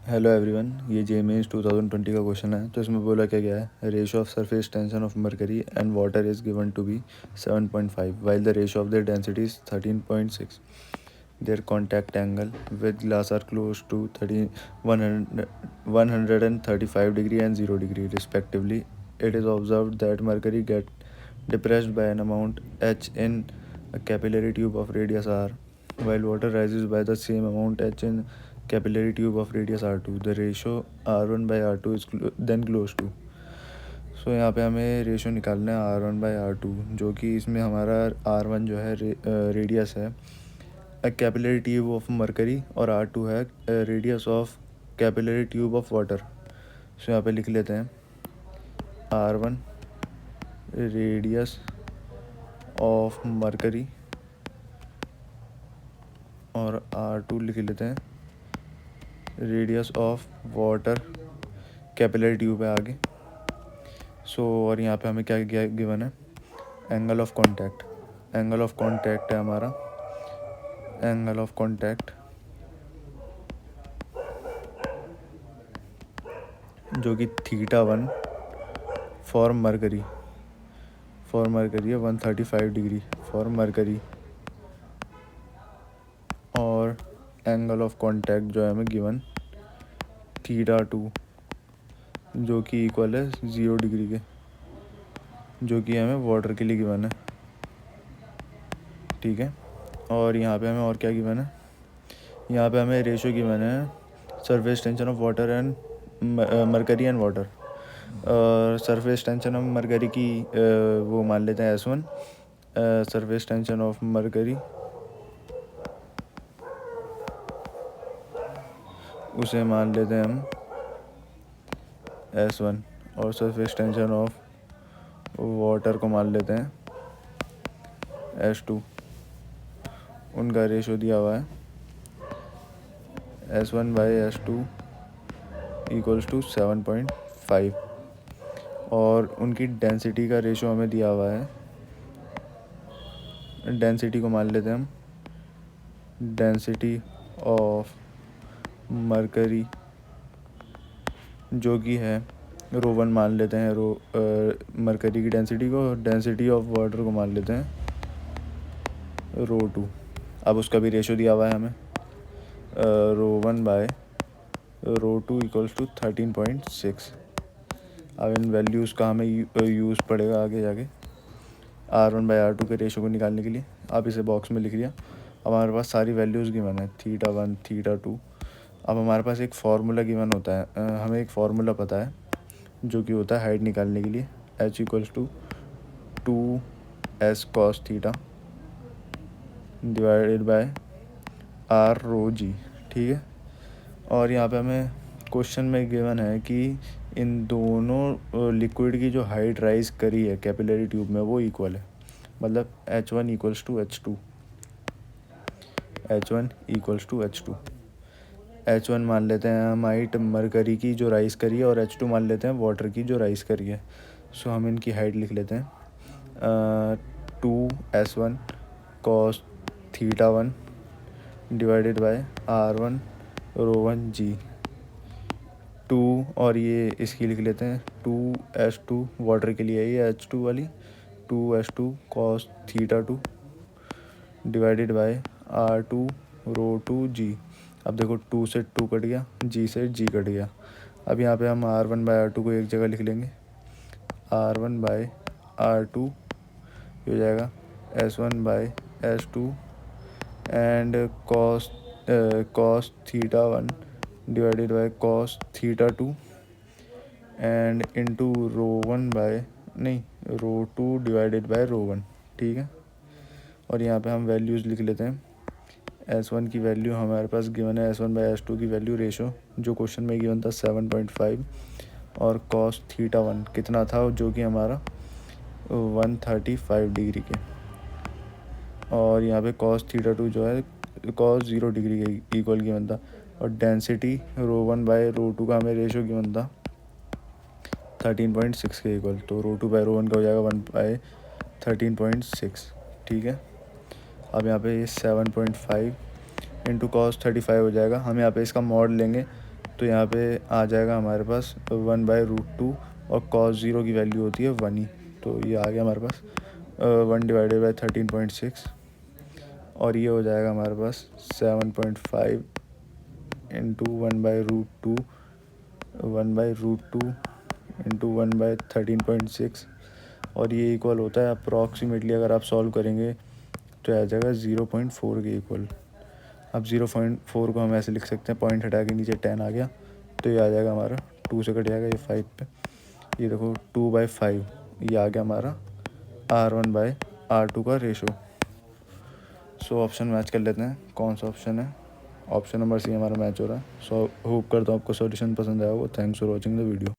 Hello everyone, ये JEE 2020 का question है। तो इसमें बोला क्या गया है, ratio of surface tension of mercury and water is given to be 7.5 while the ratio of the density is 13.6. Their contact angle with glass are close to 135 degree and 0 degree respectively. It is observed that mercury get depressed by an amount h in a capillary tube of radius r, while water rises by the same amount h in capillary tube of radius r2. The ratio r1 by r2 is then close to. सो यहाँ पे हमें ratio निकालना है r1 by r2, जो कि इसमें हमारा r1 जो है रेडियस है कैपिलरी ट्यूब ऑफ मरकरी और r2 है radius of capillary tube of water. So यहाँ पे लिख लेते हैं r1 रेडियस ऑफ मरकरी और r2 लिख लेते हैं radius of water. Capillary tube है आगे. सो और यहाँ पे हमें क्या गिवन है, angle of contact. Angle of contact है हमारा, एंगल ऑफ कांटेक्ट जो कि θ1 फॉर मरकरी है 135 डिग्री फॉर मरकरी. और एंगल ऑफ कांटेक्ट जो है हमें गिवन θ2 जो कि इक्वल है 0 डिग्री के, जो कि हमें वाटर के लिए गिवन है. ठीक है. और यहाँ पे हमें और क्या गिवन है, यहाँ पे हमें रेशो गिवन है surface tension of water and mercury and water. Surface tension of mercury की वो मान लेते हैं S1. Surface tension of mercury उसे मान लेते हैं हम S1 और सरफेस टेंशन ऑफ वाटर को मान लेते हैं S2. उनका रेशो दिया हुआ है S1 by S2 equals to 7.5 और उनकी डेंसिटी का रेशो हमें दिया हुआ है. डेंसिटी को मान लेते हैं हम डेंसिटी ऑफ मरकरी जो कि है ρ1 मान लेते हैं. मरकरी की डेंसिटी को, डेंसिटी ऑफ वाटर को मान लेते हैं ρ2. अब उसका भी रेशो दिया हुआ है हमें ρ1 बाय ρ2 इक्वल्स टू 13.6. अब इन वैल्यूज़ का हमें यूज़ पड़ेगा आगे जाके r1 बाई r2 के रेशो को निकालने के लिए. अब इसे बॉक्स में लिख लिया. अब हमारे पास सारी वैल्यूज़ गिवन है θ1 θ2. अब हमारे पास एक फार्मूला गिवन होता है, हमें एक फार्मूला पता है जो कि होता है हाइट निकालने के लिए h equals to 2s cos theta divided by r rho g. ठीक है. और यहाँ पे हमें क्वेश्चन में गिवन है कि इन दोनों लिक्विड की जो हाइट राइज करी है कैपिलरी ट्यूब में वो इक्वल है. मतलब h1 equals to h2. h1 equals to h2. h1 मान लेते हैं हम हाइट मरकरी की जो राइज करी है और h2 मान लेते हैं वाटर की जो राइज करी है. सो हम इनकी हाइट लिख लेते हैं 2s1 cos θ1 divided bye r1 ρ1 जी. 2 और ये इसकी लिख लेते हैं 2s2 वाटर के लिए है ये h2 वाली 2s2 cos θ2 divided by r2 ρ2 जी. अब देखो 2 से 2 कट गया, g से g कट गया. अब यहाँ पे हम r1 बाई r2 को एक जगह लिख लेंगे. r1 बाई r2 हो जाएगा s1 by s2 and cos θ1 divided by cos θ2 and into ρ1 by ρ2 divided by ρ1. ठीक है. और यहाँ पे हम वैल्यूज़ लिख लेते हैं. S1 की वैल्यू हमारे पास गिवन है S1 बाई S2 की वैल्यू रेशो जो क्वेश्चन में गिवन था 7.5 और cos θ1 कितना था जो कि हमारा 135 डिग्री के. और यहाँ पे cos θ2 जो है cos 0 डिग्री के इक्वल गिवन था. और डेंसिटी ρ1 बाई ρ2 का हमें रेशो गिवन था 13.6 के इक्वल. तो ρ2 बाई ρ1 का हो जाएगा 1 बाई 13.6. ठीक है. अब यहाँ पे 7.5 इंटू cos 35 हो जाएगा. हम यहाँ पे इसका मॉड लेंगे तो यहाँ पे आ जाएगा हमारे पास 1/√2 और cos 0 की वैल्यू होती है 1 ही, तो ये आ गया हमारे पास 1/13.6 और ये हो जाएगा हमारे पास 7.5 इंटू 1/√2 इंटू 1/13.6 और ये इक्वल होता है अप्रॉक्सीमेटली, अगर आप सॉल्व करेंगे तो आ जाएगा 0.4 के इक्वल। अब 0.4 को हम ऐसे लिख सकते हैं, पॉइंट हटा के नीचे 10 आ गया, तो ये आ जाएगा हमारा 2 से कट जाएगा ये 5 पे, ये देखो 2/5 ये आ गया हमारा R1/R2 का रेशो। सो ऑप्शन मैच कर लेते हैं, कौन सा ऑप्शन है। ऑप्शन नंबर सी हमारा मैच हो रहा है। सो होप करता हूँ आपको सॉल्यूशन पसंद आया होगा। Thanks for watching the video.